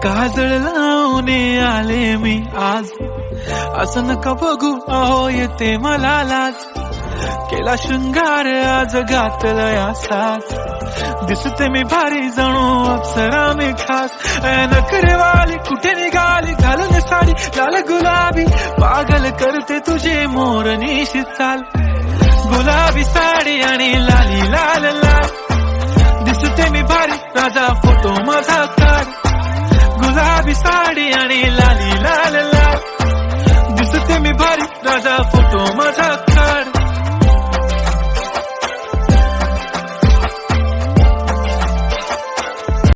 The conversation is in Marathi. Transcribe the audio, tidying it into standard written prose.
काजळ लावून आले मी आज, असं नका बघू अहो येते मला लाज. केला शृंगार आज घातलाय असाच, दिसते मी भारी जणू अप्सरा मी खास. नखरेवाली कुठे निघाली घालून साडी लाल गुलाबी, पागल करते तुझे मोरनीशी चाल. गुलाबी साडी आणि लाली लाल लाल, दिसते मी भारी राजा फोटो माझा काढ. गुलाबी साडी आणि लाली लाल लाल, दिसते मी भारी राजा फोटो माझा काढ.